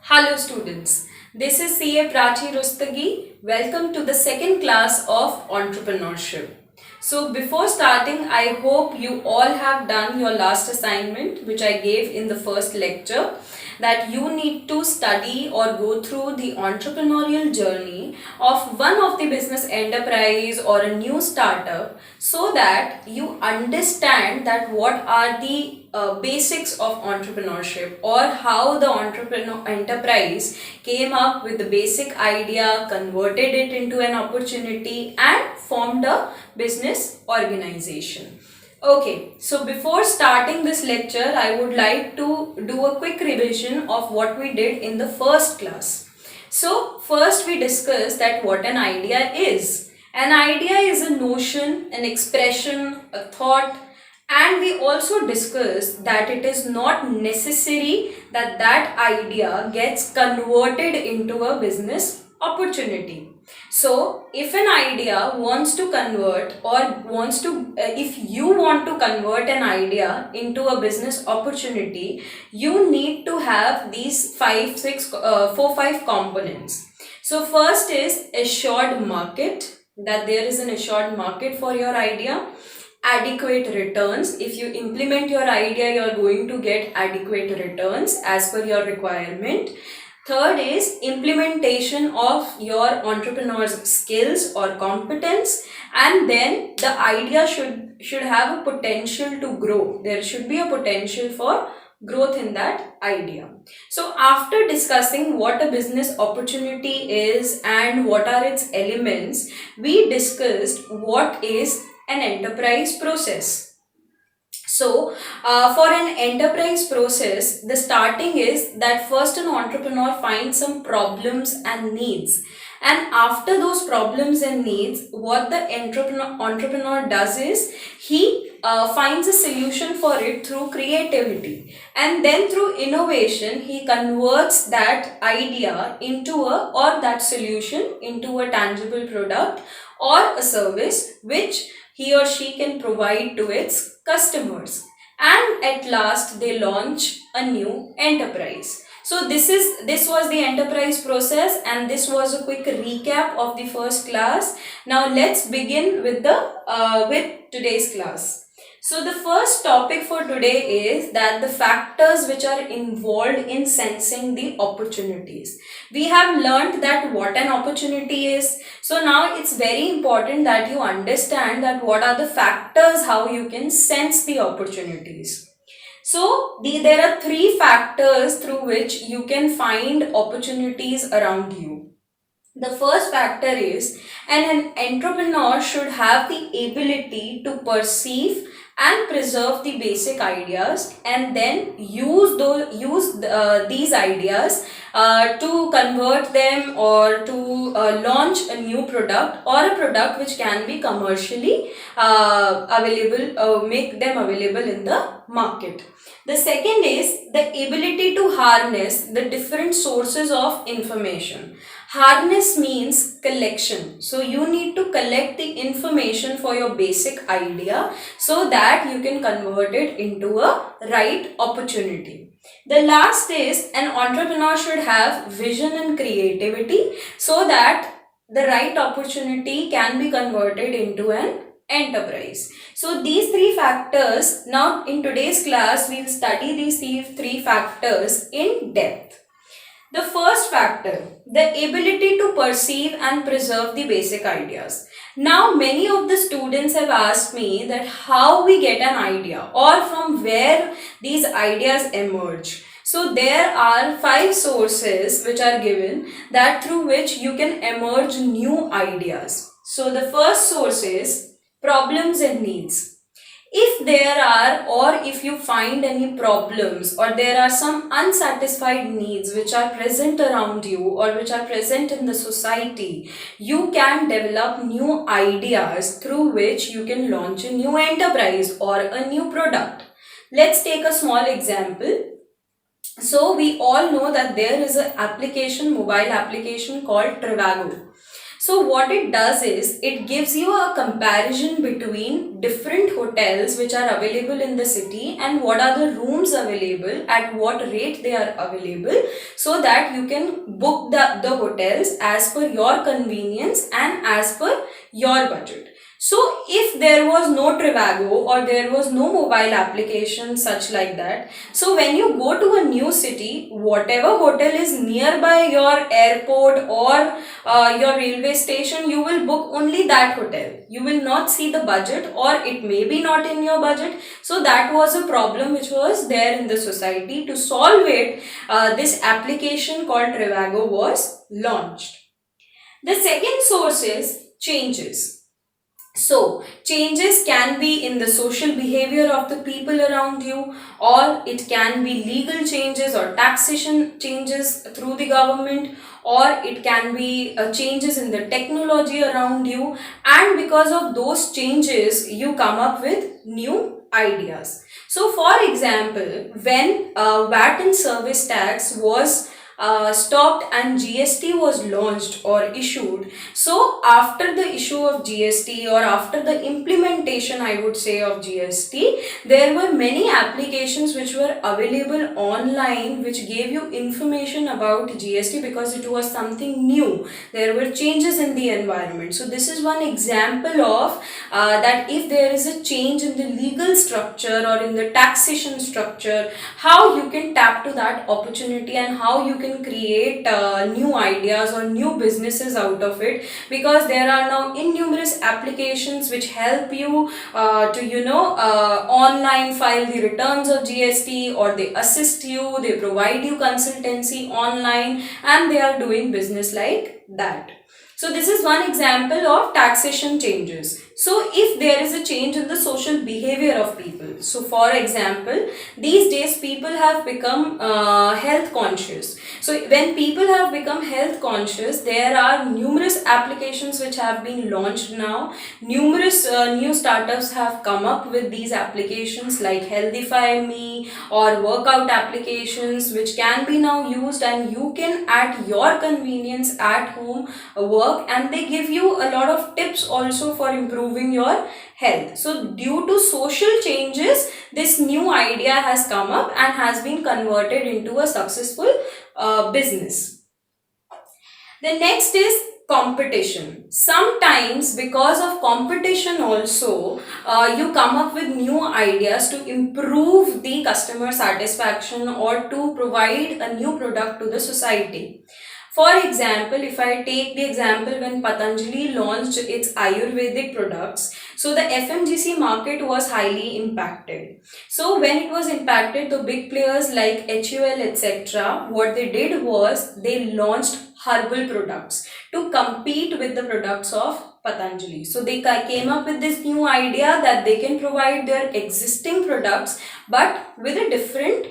Hello students, this is CA Prachi Rustagi. Welcome to the second class of entrepreneurship. So before starting, I hope you all have done your last assignment which I gave in the first lecture, that you need to study or go through the entrepreneurial journey of one of the business enterprise or a new startup, so that you understand that what are the basics of entrepreneurship, or how the entrepreneur enterprise came up with the basic idea, converted it into an opportunity and formed a business organization. Okay, so before starting this lecture, I would like to do a quick revision of what we did in the first class. So first we discussed that what an idea is. An idea is a notion, an expression, a thought, and we also discussed that it is not necessary that that idea gets converted into a business opportunity. So if an idea wants to convert or wants to if you want to convert an idea into a business opportunity, you need to have these 5 components. So first is assured market, that there is an assured market for your idea. Adequate returns, if you implement your idea, you are going to get adequate returns as per your requirement. Third is implementation of your entrepreneur's skills or competence, and then the idea should have a potential to grow. There should be a potential for growth in that idea. So after discussing what a business opportunity is and what are its elements, we discussed what is an enterprise process. So, for an enterprise process, the starting is that first an entrepreneur finds some problems and needs. And after those problems and needs, what the entrepreneur does is he finds a solution for it through creativity. And then through innovation, he converts that idea into or that solution into a tangible product or a service which he or she can provide to its customers, and at last they launch a new enterprise. So this was the enterprise process, and this was a quick recap of the first class. Now let's begin with the with today's class. So the first topic for today is that the factors which are involved in sensing the opportunities. We have learned that what an opportunity is. So now it's very important that you understand that what are the factors, how you can sense the opportunities. So there are three factors through which you can find opportunities around you. The first factor is an entrepreneur should have the ability to perceive and preserve the basic ideas, and then use these ideas to convert them or to launch a new product or a product which can be commercially available, make them available in the market. The second is the ability to harness the different sources of information. Harness means collection. So you need to collect the information for your basic idea so that you can convert it into a right opportunity. The last is an entrepreneur should have vision and creativity so that the right opportunity can be converted into an enterprise. So these three factors, now in today's class we'll study these three factors in depth. The first factor, the ability to perceive and preserve the basic ideas. Now many of the students have asked me that how we get an idea or from where these ideas emerge. So there are 5 sources which are given, that through which you can emerge new ideas. So the first source is problems and needs. If there are, or if you find any problems, or there are some unsatisfied needs which are present around you or which are present in the society, you can develop new ideas through which you can launch a new enterprise or a new product. Let's take a small example. So we all know that there is an application, mobile application called Trivago. So what it does is it gives you a comparison between different hotels which are available in the city and what are the rooms available, at what rate they are available, so that you can book the hotels as per your convenience and as per your budget. So if there was no Trivago or there was no mobile application such like that, so when you go to a new city, whatever hotel is nearby your airport or your railway station, you will book only that hotel. You will not see the budget, or it may be not in your budget. So that was a problem which was there in the society. To solve it, this application called Trivago was launched. The second source is changes. So, changes can be in the social behavior of the people around you, or it can be legal changes or taxation changes through the government, or it can be changes in the technology around you, and because of those changes, you come up with new ideas. So, for example, when VAT and service tax was stopped and GST was launched or issued. So after the issue of GST, or after the implementation, I would say, of GST, there were many applications which were available online which gave you information about GST because it was something new. There were changes in the environment. So this is one example of that if there is a change in the legal structure or in the taxation structure, how you can tap to that opportunity and how you can create new ideas or new businesses out of it, because there are now innumerous applications which help you to online file the returns of GST, or they assist you, they provide you consultancy online, and they are doing business like that. So this is one example of taxation changes. So if there is a change in the social behavior of people, so for example, these days people have become health conscious. So when people have become health conscious, there are numerous applications which have been launched now. Numerous new startups have come up with these applications like Healthify Me or workout applications, which can be now used, and you can at your convenience at home work, and they give you a lot of tips also for improving your health. So due to social changes, this new idea has come up and has been converted into a successful business. The next is competition. Sometimes because of competition also, you come up with new ideas to improve the customer satisfaction or to provide a new product to the society. For example, if I take the example when Patanjali launched its Ayurvedic products, so the FMGC market was highly impacted. So when it was impacted, the big players like HUL, etc., what they did was they launched herbal products to compete with the products of Patanjali. So they came up with this new idea that they can provide their existing products but with a different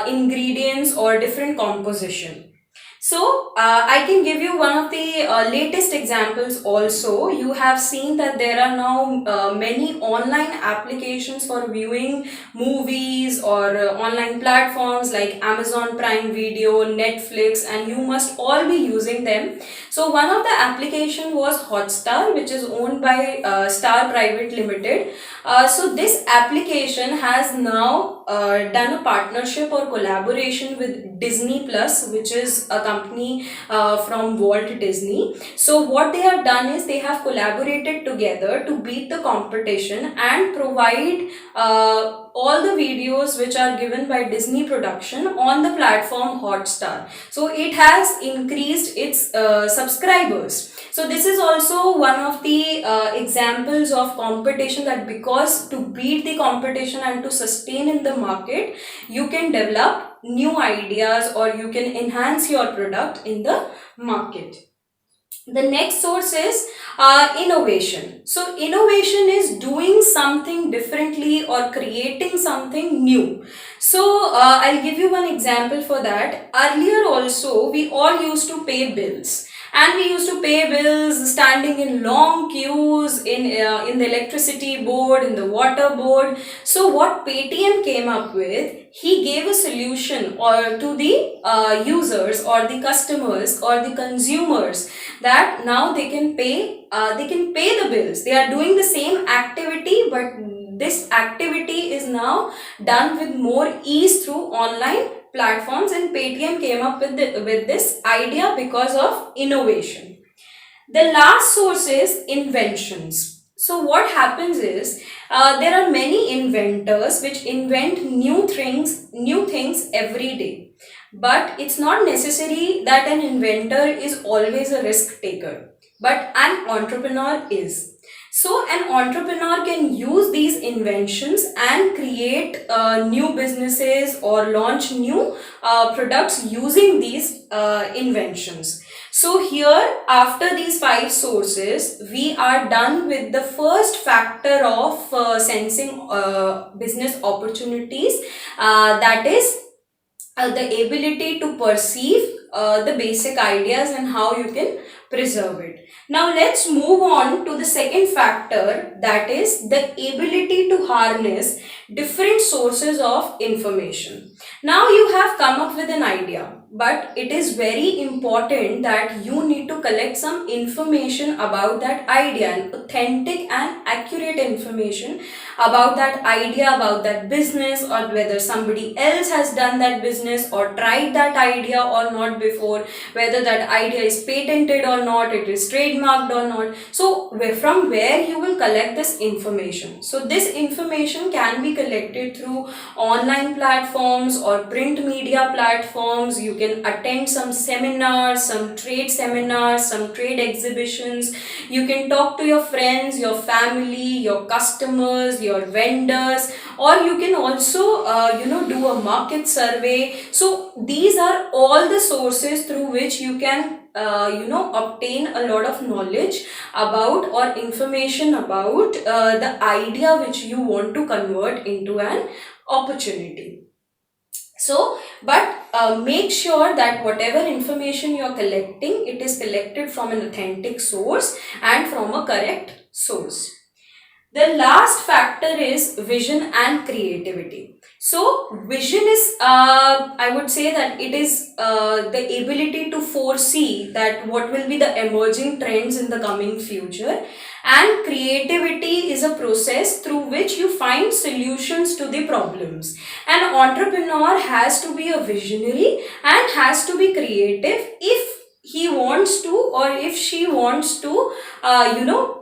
ingredients or different composition. So I can give you one of the latest examples also. You have seen that there are now many online applications for viewing movies or online platforms like Amazon Prime Video, Netflix, and you must all be using them. So one of the application was Hotstar, which is owned by Star Private Limited. So this application has now done a partnership or collaboration with Disney Plus, which is a company from Walt Disney. So what they have done is they have collaborated together to beat the competition and provide all the videos which are given by Disney production on the platform Hotstar. So it has increased its subscribers. So this is also one of the examples of competition, that because to beat the competition and to sustain in the market, you can develop new ideas or you can enhance your product in the market. The next source is innovation. So innovation is doing something differently or creating something new. So I'll give you one example for that. Earlier also, we all used to pay bills. and we used to pay bills standing in long queues in the electricity board, in the water board. So what Paytm came up with, he gave a solution or to the users or the customers or the consumers, that now they can pay the bills. They are doing the same activity, but this activity is now done with more ease through online platforms, and Paytm came up with this idea because of innovation. The last source is inventions. So what happens is, there are many inventors which invent new things every day. But it's not necessary that an inventor is always a risk taker, but an entrepreneur is. So an entrepreneur can use these inventions and create new businesses or launch new products using these inventions. So here, after these 5 sources, we are done with the first factor of sensing business opportunities, that is the ability to perceive the basic ideas and how you can preserve it. Now let's move on to the second factor, that is the ability to harness different sources of information. Now you have come up with an idea, but it is very important that you need to collect some information about that idea, and authentic and accurate information about that idea, about that business, or whether somebody else has done that business or tried that idea or not before, whether that idea is patented or not, it is trademarked or not. So from where you will collect this information? So this information can be collected through online platforms or print media platforms. You can attend some seminars, some trade exhibitions. You can talk to your friends, your family, your customers, your vendors, or you can also do a market survey. So these are all the sources through which you can obtain a lot of knowledge about or information about the idea which you want to convert into an opportunity. So, but make sure that whatever information you are collecting, it is collected from an authentic source and from a correct source. The last factor is vision and creativity. So vision is, I would say that it is the ability to foresee that what will be the emerging trends in the coming future, and creativity is a process through which you find solutions to the problems. An entrepreneur has to be a visionary and has to be creative if he wants to, or if she wants to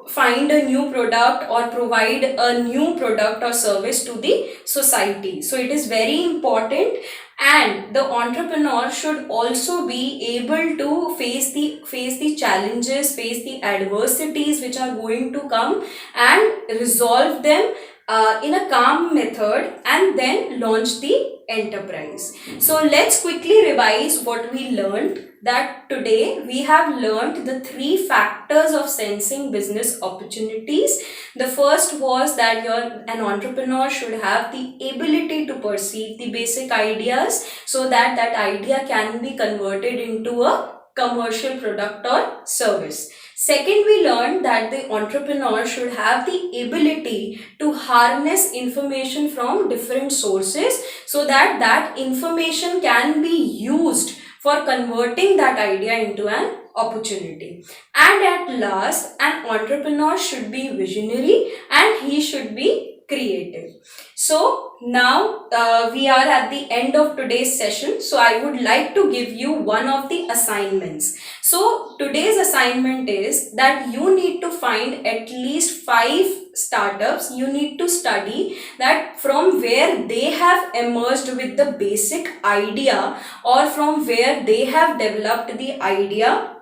find a new product or provide a new product or service to the society. So it is very important, and the entrepreneur should also be able to face the challenges, face the adversities which are going to come, and resolve them in a calm method, and then launch the enterprise. So let's quickly revise what we learned. That today we have learned the 3 factors of sensing business opportunities. The first was that an entrepreneur should have the ability to perceive the basic ideas, so that that idea can be converted into a commercial product or service. Second, we learned that the entrepreneur should have the ability to harness information from different sources, so that that information can be used for converting that idea into an opportunity. And at last, an entrepreneur should be visionary and he should be creative. So now we are at the end of today's session. So I would like to give you one of the assignments. So today's assignment is that you need to find at least 5 startups. You need to study that from where they have emerged with the basic idea, or from where they have developed the idea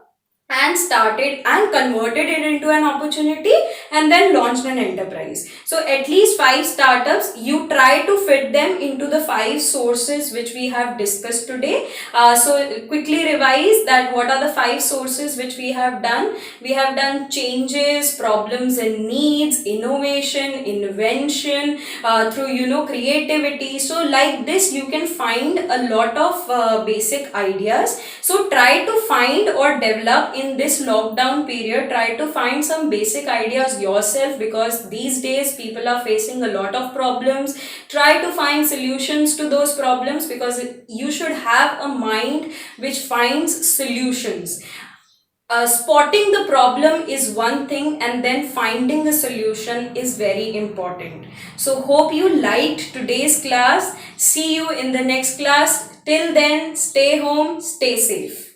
and started and converted it into an opportunity, and then launched an enterprise. So at least 5 startups, you try to fit them into the 5 sources which we have discussed today. So quickly revise that what are the 5 sources which we have done. We have done changes, problems and needs, innovation, invention, through creativity. So like this you can find a lot of basic ideas. So try to find or develop in this lockdown period, try to find some basic ideas yourself, because these days people are facing a lot of problems. Try to find solutions to those problems, because you should have a mind which finds solutions. Spotting the problem is one thing, and then finding a solution is very important. So hope you liked today's class. See you in the next class. Till then, stay home, stay safe.